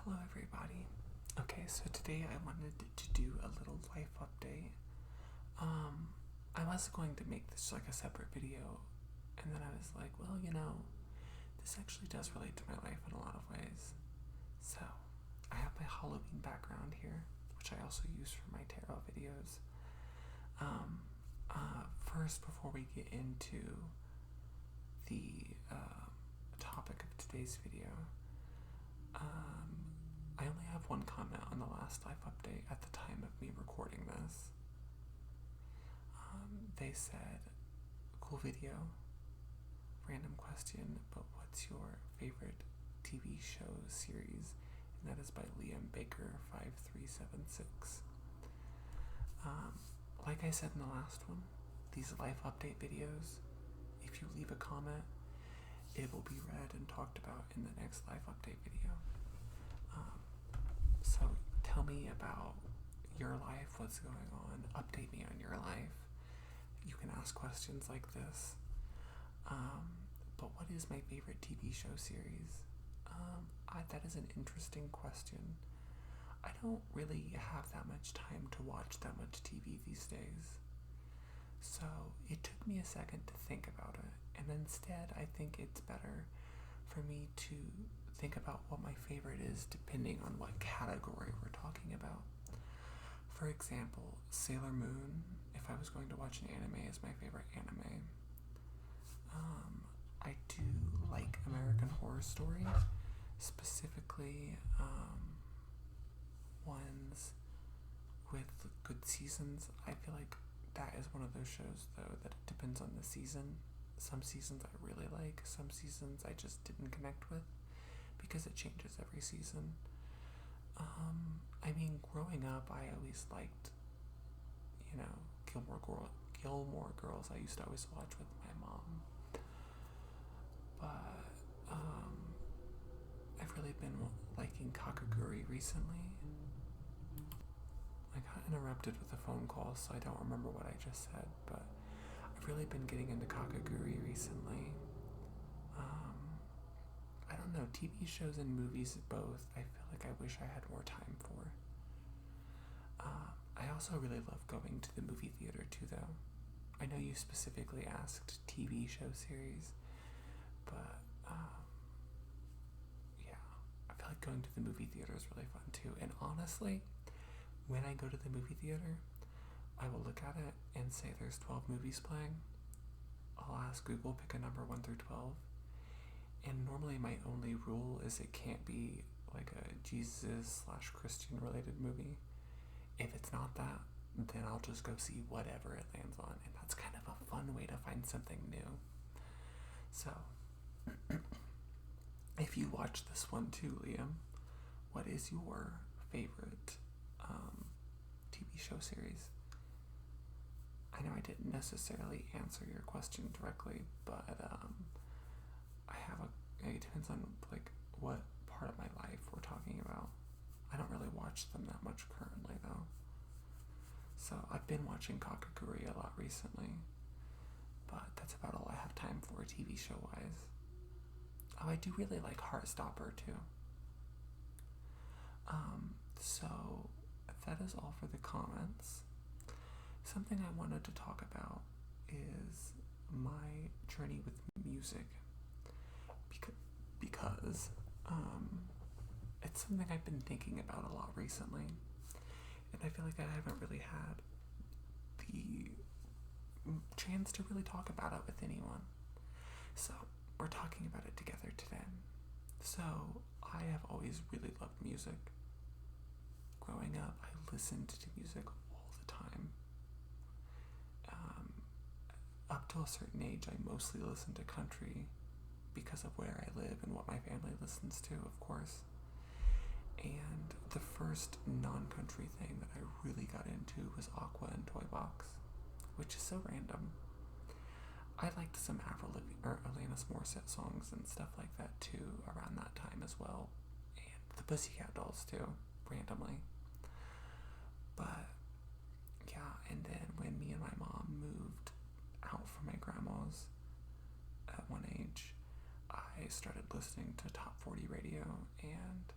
Hello everybody. Okay, so today I wanted to do a little life update. I was going to make this like a separate video, and then I was like, well, this actually does relate to my life in a lot of ways. So, I have my Halloween background here, which I also use for my tarot videos. First, before we get into the topic of today's video, I only have one comment on the last life update at the time of me recording this. They said, cool video, random question, but what's your favorite TV show series? And that is by Liam Baker 5376. Like I said in the last one, these life update videos, if you leave a comment, it will be read and talked about in the next life update video. So tell me about your life, what's going on, update me on your life. You can ask questions like this. But what is my favorite TV show series? That is an interesting question. I don't really have that much time to watch that much TV these days. So it took me a second to think about it. And instead, I think it's better for me to think about what my favorite is depending on what category we're talking about. For example, Sailor Moon, if I was going to watch an anime, is my favorite anime. I do like American Horror Story, specifically ones with good seasons. I feel like that is one of those shows, though, that it depends on the season. Some seasons I really like, some seasons I just didn't connect with because it changes every season. Growing up, I always liked, Gilmore Girls. I used to always watch with my mom. But I've really been liking Kakaguri recently. I got interrupted with a phone call, so I don't remember what I just said, but I've really been getting into Kakaguri recently. I don't know, TV shows and movies both, I feel like I wish I had more time for. I also really love going to the movie theater too, though. I know you specifically asked TV show series, but yeah, I feel like going to the movie theater is really fun too. And honestly, when I go to the movie theater, I will look at it and say there's 12 movies playing. I'll ask Google, pick a number 1 through 12. And normally my only rule is it can't be like a Jesus/Christian related movie. If it's not that, then I'll just go see whatever it lands on. And that's kind of a fun way to find something new. So, if you watch this one too, Liam, what is your favorite TV show series? I know I didn't necessarily answer your question directly, but it depends on what part of my life we're talking about. I don't really watch them that much currently though. So I've been watching Kakaguri a lot recently, but that's about all I have time for TV show wise. Oh, I do really like Heartstopper too. So that is all for the comments. Something I wanted to talk about is my journey with music, because it's something I've been thinking about a lot recently, and I feel like I haven't really had the chance to really talk about it with anyone. So we're talking about it together today. So I have always really loved music. Growing up, I listened to music all the time. Up to a certain age, I mostly listened to country because of where I live and what my family listens to, of course. And the first non-country thing that I really got into was Aqua and Toy Box, which is so random. I liked some Alanis Morissette songs and stuff like that too around that time as well, and the Pussycat Dolls too, randomly. But yeah, and then when me and my mom moved out from my grandma's at one age, I started listening to Top 40 radio, and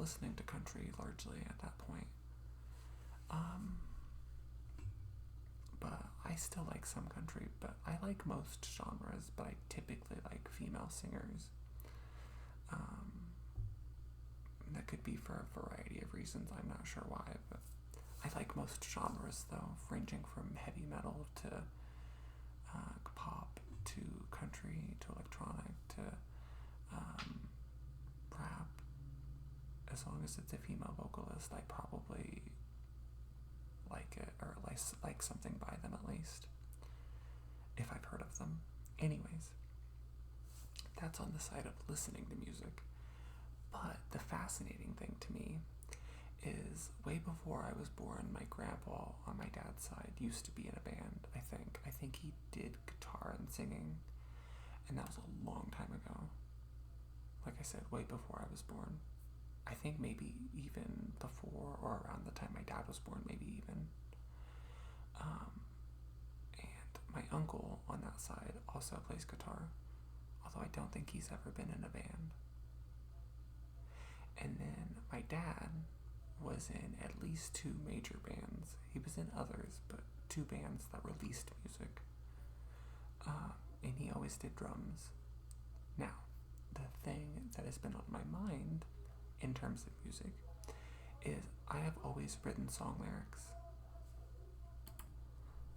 listening to country largely at that point. But I still like some country, but I like most genres, but I typically like female singers. That could be for a variety of reasons, I'm not sure why, but I like most genres though, ranging from heavy metal to pop to country to electronic to rap. As long as it's a female vocalist, I probably like it, or like something by them at least, if I've heard of them. Anyways, that's on the side of listening to music. But the fascinating thing to me is way before I was born, my grandpa on my dad's side used to be in a band, I think. I think he did guitar and singing, and that was a long time ago. Like I said, way before I was born. I think maybe even before or around the time my dad was born, maybe even. And my uncle on that side also plays guitar, although I don't think he's ever been in a band. And then my dad was in at least 2 major bands. He was in others, but 2 bands that released music. And he always did drums. Now, the thing that has been on my mind in terms of music is I have always written song lyrics.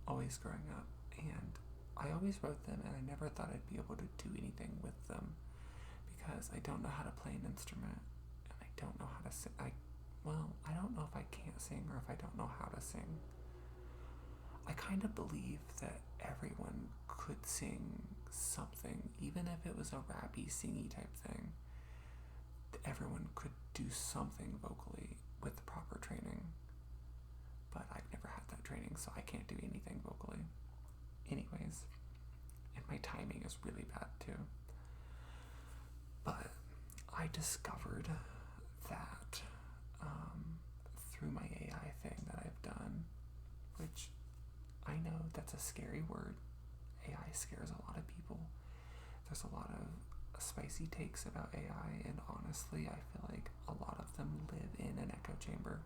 Always growing up. And I always wrote them, and I never thought I'd be able to do anything with them because I don't know how to play an instrument. Don't know how to sing. I don't know if I can't sing or if I don't know how to sing. I kind of believe that everyone could sing something, even if it was a rappy, singy type thing. Everyone could do something vocally with the proper training. But I've never had that training, so I can't do anything vocally. Anyways, and my timing is really bad too. But I discovered that through my AI thing that I've done, which I know that's a scary word. AI scares a lot of people. There's a lot of spicy takes about AI, and honestly, I feel like a lot of them live in an echo chamber.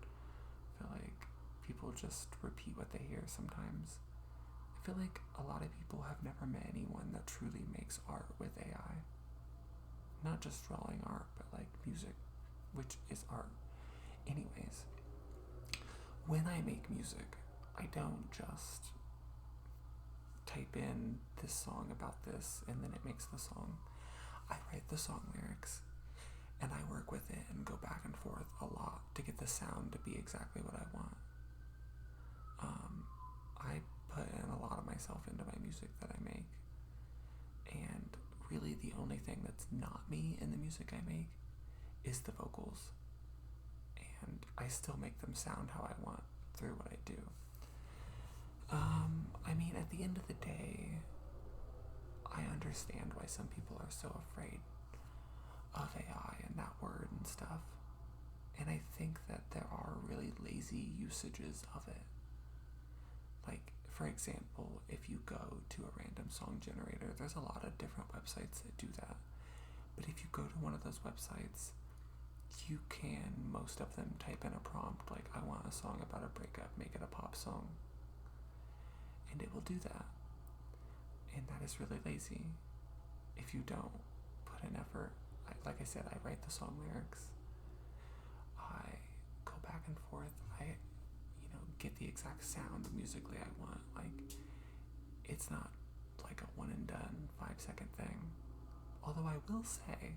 I feel like people just repeat what they hear sometimes. I feel like a lot of people have never met anyone that truly makes art with AI. Not just drawing art, but like music, which is art. Anyways, when I make music, I don't just type in this song about this and then it makes the song. I write the song lyrics and I work with it and go back and forth a lot to get the sound to be exactly what I want. I put in a lot of myself into my music that I make, and really the only thing that's not me in the music I make is the vocals, and I still make them sound how I want through what I do. I mean, at the end of the day, I understand why some people are so afraid of AI and that word and stuff, and I think that there are really lazy usages of it. Like, for example, if you go to a random song generator, there's a lot of different websites that do that. But if you go to one of those websites, you can, most of them, type in a prompt like, I want a song about a breakup, make it a pop song. And it will do that. And that is really lazy if you don't put in effort. Like I said, I write the song lyrics. I go back and forth. I get the exact sound musically I want. Like, it's not like a one and done 5-second thing. Although I will say,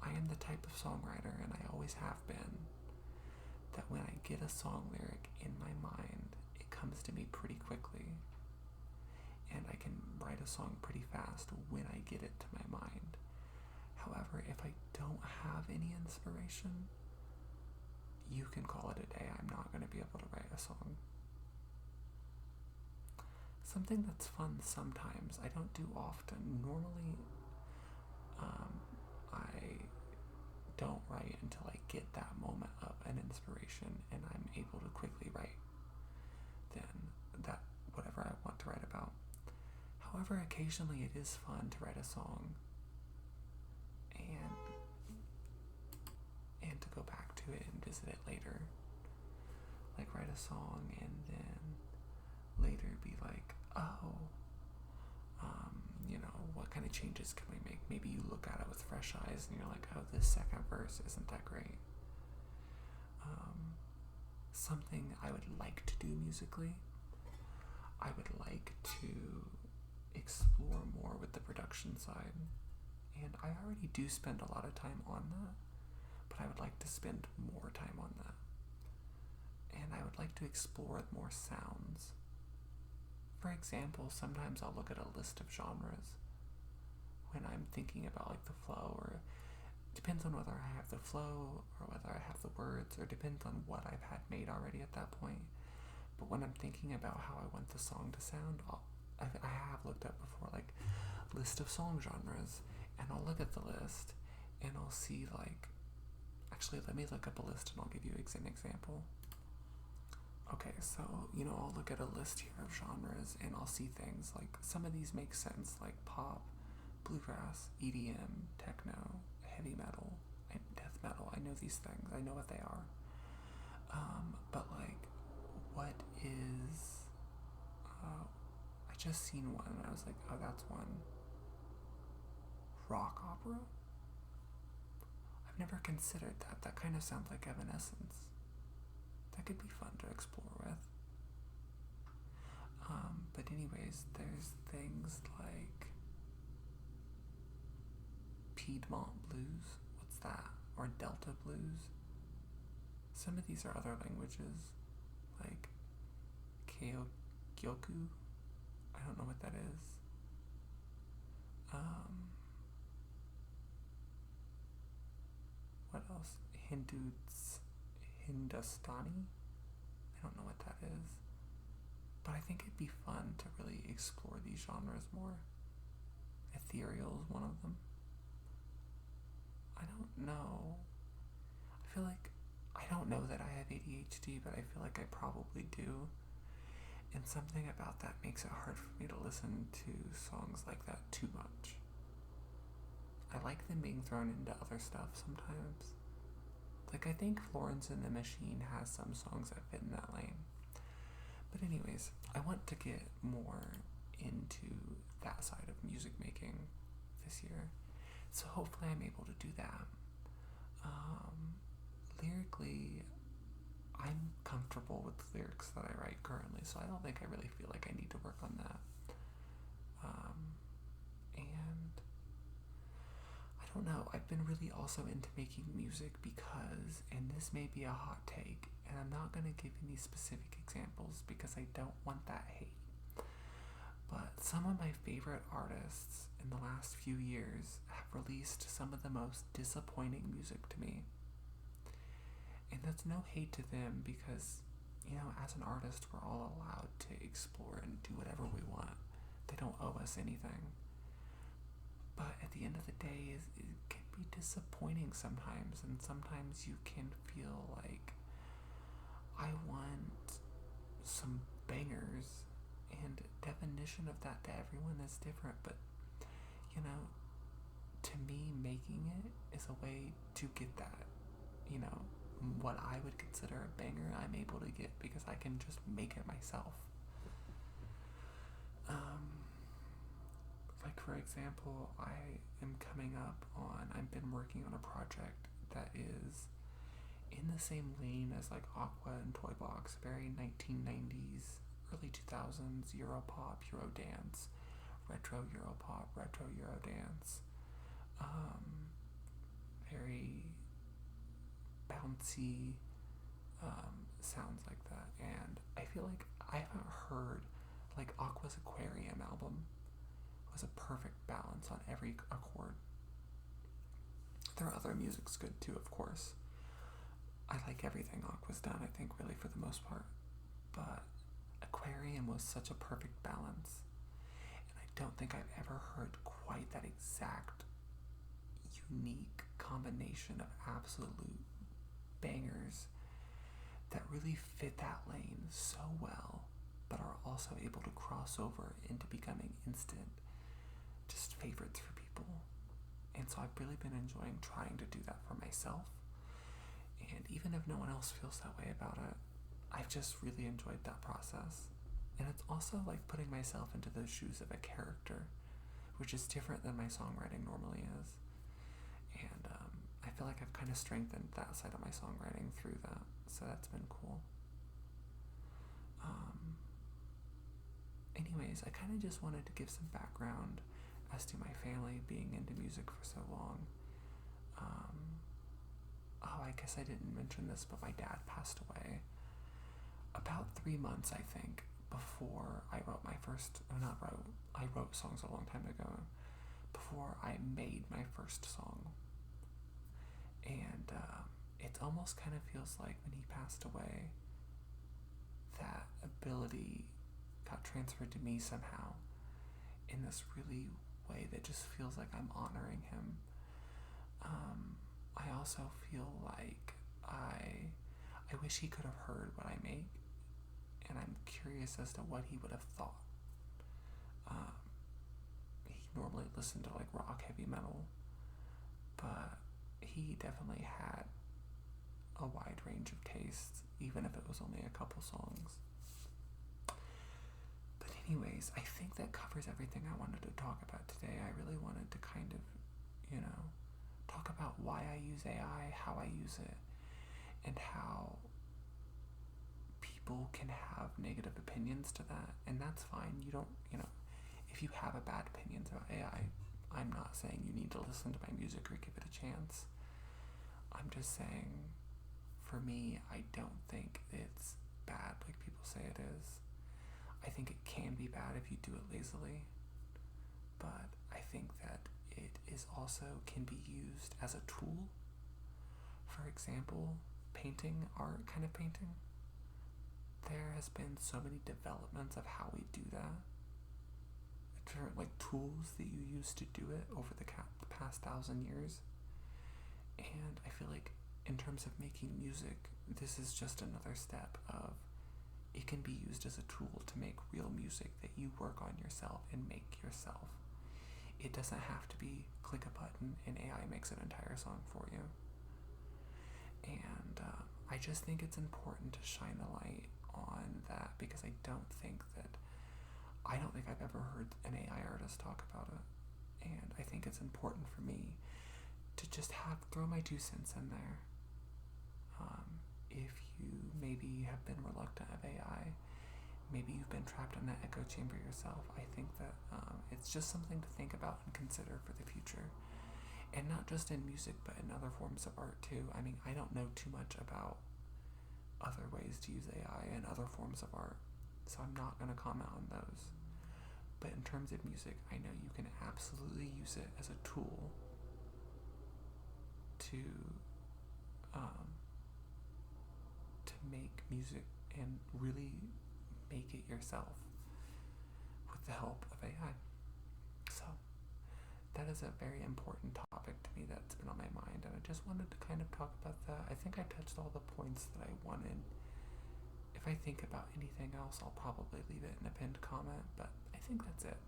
I am the type of songwriter, and I always have been, that when I get a song lyric in my mind, it comes to me pretty quickly. And I can write a song pretty fast when I get it to my mind. However, if I don't have any inspiration, you can call it a day. I'm not going to be able to write a song. Something that's fun sometimes, I don't do often. Normally, I don't write until I get that moment of an inspiration and I'm able to quickly write then that whatever I want to write about. However, occasionally it is fun to write a song, and a song and then later be like, oh, what kind of changes can we make? Maybe you look at it with fresh eyes and you're like, oh, this second verse isn't that great. Something I would like to do musically, I would like to explore more with the production side. And I already do spend a lot of time on that, but I would like to spend more time on that. And I would like to explore more sounds. For example, sometimes I'll look at a list of genres when I'm thinking about like the flow, or it depends on whether I have the flow or whether I have the words, or depends on what I've had made already at that point. But when I'm thinking about how I want the song to sound, I have looked up before like list of song genres, and I'll look at the list and I'll see like, actually let me look up a list and I'll give you an example. Okay, so, I'll look at a list here of genres and I'll see things like, some of these make sense, like pop, bluegrass, EDM, techno, heavy metal, and death metal. I know these things. I know what they are. But like, what is, I just seen one and I was like, oh, that's one. Rock opera? I've never considered that. That kind of sounds like Evanescence. That could be fun to explore with. But anyways, there's things like Piedmont blues. What's that? Or Delta blues. Some of these are other languages, like Kyoku. I don't know what that is. What else? Hindustani? I don't know what that is. But I think it'd be fun to really explore these genres more. Ethereal is one of them. I don't know. I don't know that I have ADHD, but I feel like I probably do. And something about that makes it hard for me to listen to songs like that too much. I like them being thrown into other stuff sometimes. Like, I think Florence and the Machine has some songs that fit in that lane. But anyways, I want to get more into that side of music making this year. So hopefully I'm able to do that. Lyrically, I'm comfortable with the lyrics that I write currently, so I don't think I really feel like I need to work on that. And I don't know, I've been really also into making music because, and this may be a hot take, and I'm not going to give any specific examples because I don't want that hate, but some of my favorite artists in the last few years have released some of the most disappointing music to me. And that's no hate to them because, as an artist, we're all allowed to explore and do whatever we want. They don't owe us anything. But at the end of the day, it can be disappointing sometimes, and sometimes you can feel like, I want some bangers, and definition of that to everyone is different, but, to me, making it is a way to get that, what I would consider a banger, I'm able to get because I can just make it myself. Like, for example, I've been working on a project that is in the same lane as like Aqua and Toybox, very 1990s, early 2000s, Europop, Eurodance, retro Europop, retro Eurodance, very bouncy sounds like that. And I feel like I haven't heard, like, Aqua's Aquarium album was a perfect balance on every accord. Their other music's good too, of course. I like everything Aqua's done, I think, really, for the most part. But Aquarium was such a perfect balance. And I don't think I've ever heard quite that exact, unique combination of absolute bangers that really fit that lane so well, but are also able to cross over into becoming instant just favorites for people. And so I've really been enjoying trying to do that for myself. And even if no one else feels that way about it, I've just really enjoyed that process. And it's also like putting myself into the shoes of a character, which is different than my songwriting normally is. And I feel like I've kind of strengthened that side of my songwriting through that. So that's been cool. Anyways, I kind of just wanted to give some background as to my family being into music for so long. I guess I didn't mention this, but my dad passed away about 3 months, I think, before I wrote my first, I wrote songs a long time ago, before I made my first song. And it almost kind of feels like when he passed away, that ability got transferred to me somehow in this really way that just feels like I'm honoring him. I also feel like I wish he could have heard what I make, and I'm curious as to what he would have thought. He normally listened to like rock, heavy metal, but he definitely had a wide range of tastes, even if it was only a couple songs. But anyways, I think that covers everything I wanted to talk about today. I really wanted to kind of, talk about why I use AI, how I use it, and how people can have negative opinions to that, and that's fine. You don't, if you have a bad opinions about AI, I'm not saying you need to listen to my music or give it a chance. I'm just saying, for me, I don't think it's bad like people say it is. I think it can be bad if you do it lazily, but I think that it is also can be used as a tool. For example, painting, art kind of painting. There has been so many developments of how we do that. Different like tools that you use to do it over the past 1,000 years. And I feel like in terms of making music, this is just another step of it can be used as a tool to make real music that you work on yourself and make yourself. It doesn't have to be click a button and AI makes an entire song for you. And I just think it's important to shine a light on that, because I don't think I've ever heard an AI artist talk about it. And I think it's important for me to just throw my 2 cents in there. If you maybe have been reluctant of AI, maybe you've been trapped in that echo chamber yourself, I think that it's just something to think about and consider for the future. And not just in music, but in other forms of art too. I mean, I don't know too much about other ways to use AI and other forms of art, so I'm not going to comment on those. But in terms of music, I know you can absolutely use it as a tool to make music and really make it yourself with the help of AI. So that is a very important topic to me that's been on my mind, and I just wanted to kind of talk about that. I think I touched all the points that I wanted. If I think about anything else, I'll probably leave it in a pinned comment, but I think that's it.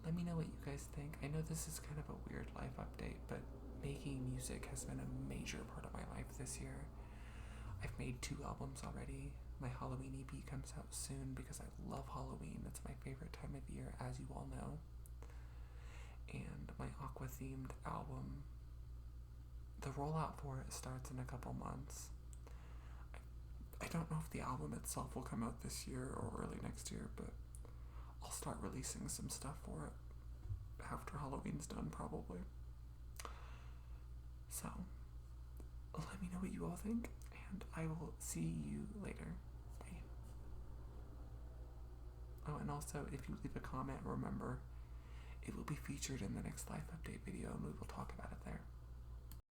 Let me know what you guys think. I know this is kind of a weird life update, but making music has been a major part of my life this year. I've made 2 albums already. My Halloween EP comes out soon because I love Halloween. It's my favorite time of year, as you all know. And my aqua-themed album, the rollout for it starts in a couple months. I don't know if the album itself will come out this year or early next year, but I'll start releasing some stuff for it after Halloween's done, probably. So, let me know what you all think, and I will see you later. Bye. Oh, and also, if you leave a comment, remember, it will be featured in the next live update video, and we will talk about it there.